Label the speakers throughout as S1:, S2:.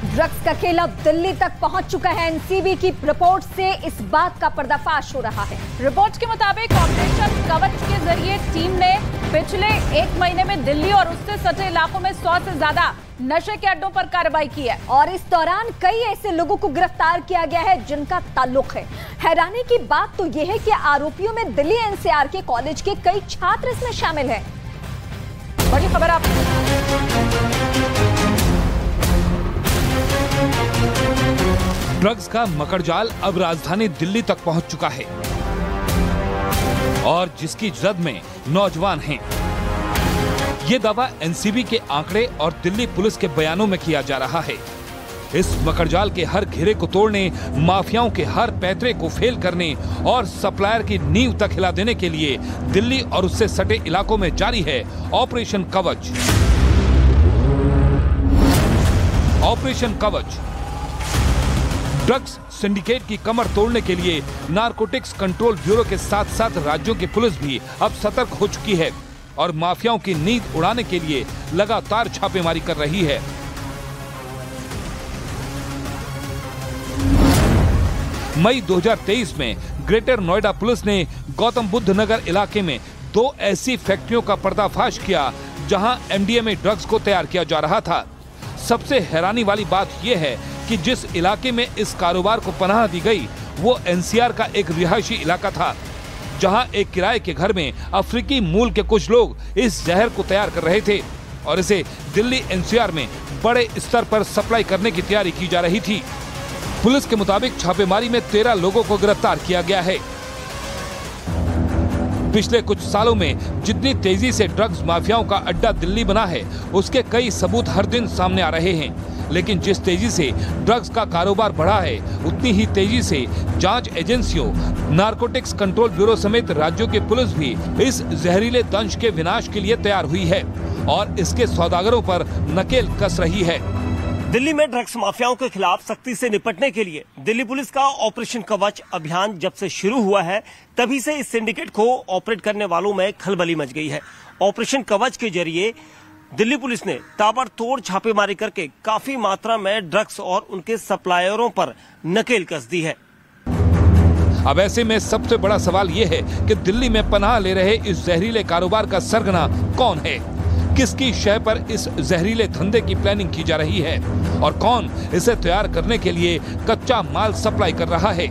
S1: Drugs का खेल अब दिल्ली तक पहुंच चुका है। एनसीबी की रिपोर्ट से इस बात का पर्दाफाश हो रहा है।
S2: रिपोर्ट के मुताबिक ऑपरेशन कवच के जरिए टीम ने पिछले 1 महीने में दिल्ली और उससे सटे इलाकों में 100 से ज्यादा नशे के अड्डों पर कार्रवाई की है
S1: और इस दौरान कई ऐसे लोगों को गिरफ्तार किया गया है जिनका ताल्लुक है। हैरानी की बात तो यह है कि आरोपियों में दिल्ली एनसीआर के कॉलेज के कई छात्र इसमें शामिल हैं।
S2: बड़ी खबर आप
S3: ड्रग्स का मकड़जाल अब राजधानी दिल्ली तक पहुंच चुका है और जिसकी जद में नौजवान हैं। ये दावा एनसीबी के आंकड़े और दिल्ली पुलिस के बयानों में किया जा रहा है। इस मकड़जाल के हर घेरे को तोड़ने, माफियाओं के हर पैतरे को फेल करने और सप्लायर की नींव तक हिला देने के लिए दिल्ली और उससे सटे इलाकों में जारी है ऑपरेशन कवच। ऑपरेशन कवच ड्रग्स सिंडिकेट की कमर तोड़ने के लिए नारकोटिक्स कंट्रोल ब्यूरो के साथ साथ राज्यों की पुलिस भी अब सतर्क हो चुकी है और माफियाओं की नींद उड़ाने के लिए लगातार छापेमारी कर रही है। मई 2023 में ग्रेटर नोएडा पुलिस ने गौतम बुद्ध नगर इलाके में 2 ऐसी फैक्ट्रियों का पर्दाफाश किया जहां एमडीएमए ड्रग्स को तैयार किया जा रहा था। सबसे हैरानी वाली बात यह है कि जिस इलाके में इस कारोबार को पनाह दी गई वो एनसीआर का एक रिहायशी इलाका था, जहां एक किराए के घर में अफ्रीकी मूल के कुछ लोग इस जहर को तैयार कर रहे थे और इसे दिल्ली एनसीआर में बड़े स्तर पर सप्लाई करने की तैयारी की जा रही थी। पुलिस के मुताबिक छापेमारी में 13 लोगों को गिरफ्तार किया गया है। पिछले कुछ सालों में जितनी तेजी से ड्रग्स माफियाओं का अड्डा दिल्ली बना है उसके कई सबूत हर दिन सामने आ रहे हैं, लेकिन जिस तेजी से ड्रग्स का कारोबार बढ़ा है उतनी ही तेजी से जांच एजेंसियों, नारकोटिक्स कंट्रोल ब्यूरो समेत राज्यों की पुलिस भी इस जहरीले दंश के विनाश के लिए तैयार हुई है और इसके सौदागरों पर नकेल कस रही है।
S4: दिल्ली में ड्रग्स माफियाओं के खिलाफ सख्ती से निपटने के लिए दिल्ली पुलिस का ऑपरेशन कवच अभियान जब से शुरू हुआ है तभी से इस सिंडिकेट को ऑपरेट करने वालों में खलबली मच गई है। ऑपरेशन कवच के जरिए दिल्ली पुलिस ने ताबड़तोड़ छापेमारी करके काफी मात्रा में ड्रग्स और उनके सप्लायरों पर नकेल कस दी है।
S3: अब ऐसे में सबसे बड़ा सवाल ये है कि दिल्ली में पनाह ले रहे इस जहरीले कारोबार का सरगना कौन है, किसकी शय पर इस जहरीले धंधे की प्लानिंग की जा रही है और कौन इसे तैयार करने के लिए कच्चा माल सप्लाई कर रहा है।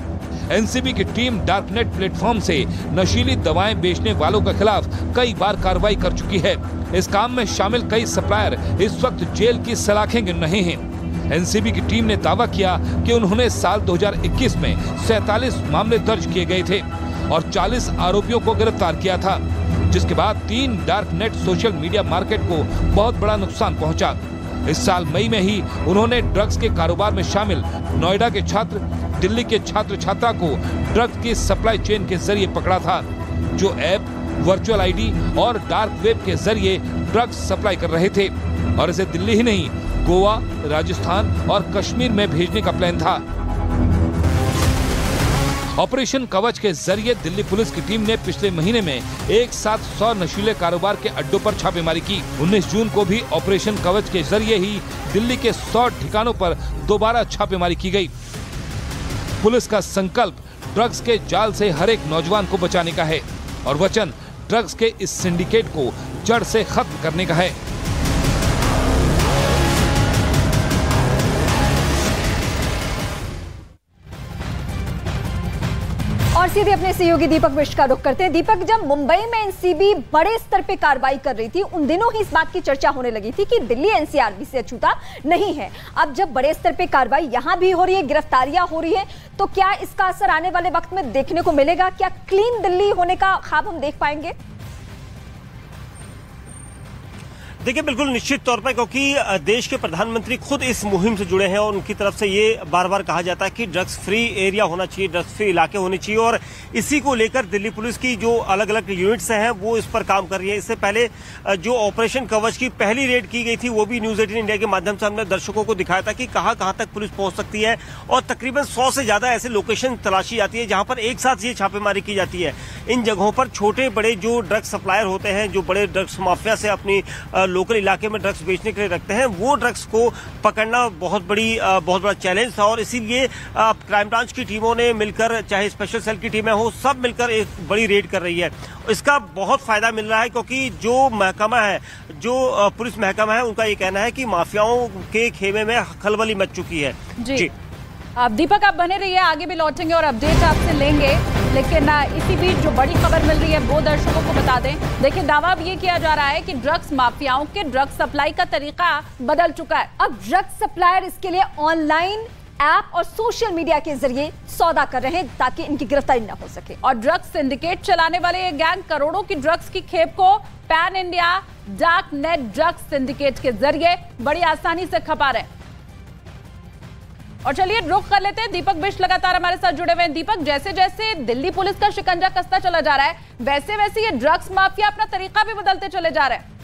S3: एनसीबी की टीम डार्कनेट प्लेटफॉर्म से नशीली दवाएं बेचने वालों के खिलाफ कई बार कार्रवाई कर चुकी है। इस काम में शामिल कई सप्लायर इस वक्त जेल की सलाखें गिन रहे हैं। एनसीबी की टीम ने दावा किया कि उन्होंने साल 2021 में 47 मामले दर्ज किए गए थे और 40 आरोपियों को गिरफ्तार किया था, जिसके बाद 3 dark net social media market को बहुत बड़ा नुकसान पहुंचा। इस साल मई में ही उन्होंने ड्रग्स के कारोबार में शामिल नोएडा के छात्र, दिल्ली के छात्र छात्रा को ड्रग्स की सप्लाई चेन के जरिए पकड़ा था, जो ऐप, वर्चुअल आईडी और डार्क वेब के जरिए ड्रग्स सप्लाई कर रहे थे और इसे दिल्ली ही नहीं गोवा, राजस्थान और कश्मीर में भेजने का प्लान था। ऑपरेशन कवच के जरिए दिल्ली पुलिस की टीम ने पिछले महीने में एक साथ 100 नशीले कारोबार के अड्डों पर छापेमारी की। 19 जून को भी ऑपरेशन कवच के जरिए ही दिल्ली के 100 ठिकानों पर दोबारा छापेमारी की गई। पुलिस का संकल्प ड्रग्स के जाल से हर एक नौजवान को बचाने का है और वचन ड्रग्स के इस सिंडिकेट को जड़ से खत्म करने का है।
S1: और सीधे अपने सहयोगी दीपक मिश्र का रुख करते हैं। दीपक, जब मुंबई में एनसीबी बड़े स्तर पे कार्रवाई कर रही थी उन दिनों ही इस बात की चर्चा होने लगी थी कि दिल्ली एनसीआर भी से अछूता नहीं है। अब जब बड़े स्तर पे कार्रवाई यहां भी हो रही है, गिरफ्तारियां हो रही है, तो क्या इसका असर आने वाले वक्त में देखने को मिलेगा? क्या क्लीन दिल्ली होने का ख्वाब हम देख पाएंगे?
S4: देखिए, बिल्कुल निश्चित तौर पर, क्योंकि देश के प्रधानमंत्री खुद इस मुहिम से जुड़े हैं और उनकी तरफ से ये बार बार कहा जाता है कि ड्रग्स फ्री एरिया होना चाहिए, ड्रग्स फ्री इलाके होने चाहिए और इसी को लेकर दिल्ली पुलिस की जो अलग अलग यूनिट्स हैं वो इस पर काम कर रही है। इससे पहले जो ऑपरेशन कवच की पहली रेड की गई थी वो भी न्यूज 18 इंडिया के माध्यम से हमने दर्शकों को दिखाया था कि कहां तक पुलिस पहुंच सकती है और तकरीबन 100 से ज्यादा ऐसे लोकेशन तलाशी जाती है जहां पर एक साथ ये छापेमारी की जाती है। इन जगहों पर छोटे बड़े जो ड्रग्स सप्लायर होते हैं, जो बड़े ड्रग्स माफिया से अपनी लोकल इलाके में ड्रग्स बेचने के लिए रखते हैं, वो ड्रग्स को पकड़ना बहुत बड़ा चैलेंज था। और इसीलिए क्राइम ब्रांच की टीमों ने मिलकर, चाहे स्पेशल सेल की टीमें हो, सब मिलकर एक बड़ी रेड कर रही है। इसका बहुत फायदा मिल रहा है क्योंकि जो महकमा है, जो पुलिस महकमा है, उनका ये कहना है कि माफियाओं के खेमे में खलबली मच चुकी है। जी।
S2: अब दीपक आप बने रहिए, आगे भी लौटेंगे और अपडेट आपसे लेंगे, लेकिन इसी बीच जो बड़ी खबर मिल रही है वो दर्शकों को बता दें। देखिए, दावा अब ये किया जा रहा है कि ड्रग्स माफियाओं के ड्रग्स सप्लाई का तरीका बदल चुका है।
S1: अब ड्रग्स सप्लायर इसके लिए ऑनलाइन ऐप और सोशल मीडिया के जरिए सौदा कर रहे हैं ताकि इनकी गिरफ्तारी न हो सके।
S2: और ड्रग्स सिंडिकेट चलाने वाले ये गैंग करोड़ों की ड्रग्स की खेप को pan India dark net drugs syndicate के जरिए बड़ी आसानी से खपा रहे हैं। और चलिए रुख कर लेते हैं, दीपक बिष्ट लगातार हमारे साथ जुड़े हुए हैं। दीपक, जैसे जैसे दिल्ली पुलिस का शिकंजा कसता चला जा रहा है, वैसे वैसे ये ड्रग्स माफिया अपना तरीका भी बदलते चले जा रहे हैं।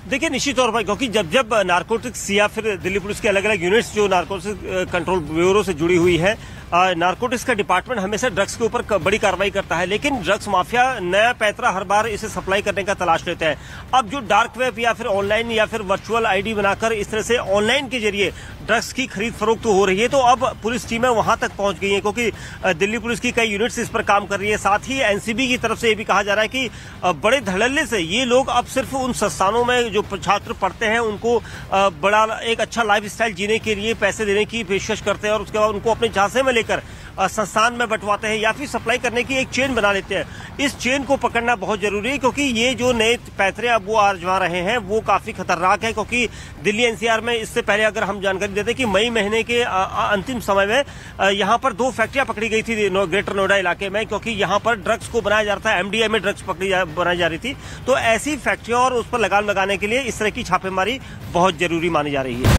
S4: देखिए, निश्चित तौर पर क्योंकि जब नारकोटिक्स या फिर दिल्ली पुलिस के अलग अलग यूनिट्स जो नारकोटिक्स कंट्रोल ब्यूरो से जुड़ी हुई है, नारकोटिक्स का डिपार्टमेंट हमेशा ड्रग्स के ऊपर बड़ी कार्रवाई करता है, लेकिन ड्रग्स माफिया नया पैतरा हर बार इसे सप्लाई करने का तलाश लेते हैं। अब जो डार्क वेब या फिर ऑनलाइन या फिर वर्चुअल आईडी बनाकर इस तरह से ऑनलाइन के जरिए ड्रग्स की खरीद फरोख्त हो रही है, तो अब पुलिस टीमें वहां तक पहुंच गई हैं क्योंकि दिल्ली पुलिस की कई यूनिट्स इस पर काम कर रही है। साथ ही एनसीबी की तरफ से ये भी कहा जा रहा है कि बड़े धड़ल्ले से ये लोग अब सिर्फ उन संस्थानों में जो छात्र पढ़ते हैं उनको बड़ा एक अच्छा लाइफ स्टाइल जीने के लिए पैसे देने की पेशकश करते हैं और उसके बाद उनको अपने झांसे में लेकर संस्थान में बंटवाते हैं या फिर सप्लाई करने की एक चेन बना लेते हैं। इस चेन को पकड़ना बहुत जरूरी है क्योंकि ये जो नए पैतरे अब वो आजमा रहे हैं वो काफी खतरनाक है। क्योंकि दिल्ली एनसीआर में इससे पहले अगर हम जानकारी देते कि मई महीने के अंतिम समय में यहाँ पर 2 फैक्ट्रियां पकड़ी गई थी ग्रेटर नोएडा इलाके में, क्योंकि यहाँ पर ड्रग्स को बनाया जा रहा था, एमडीए में ड्रग्स बनाई जा रही थी। तो ऐसी फैक्ट्रियां और उस पर लगाम लगाने के लिए इस तरह की छापेमारी बहुत जरूरी मानी जा रही है।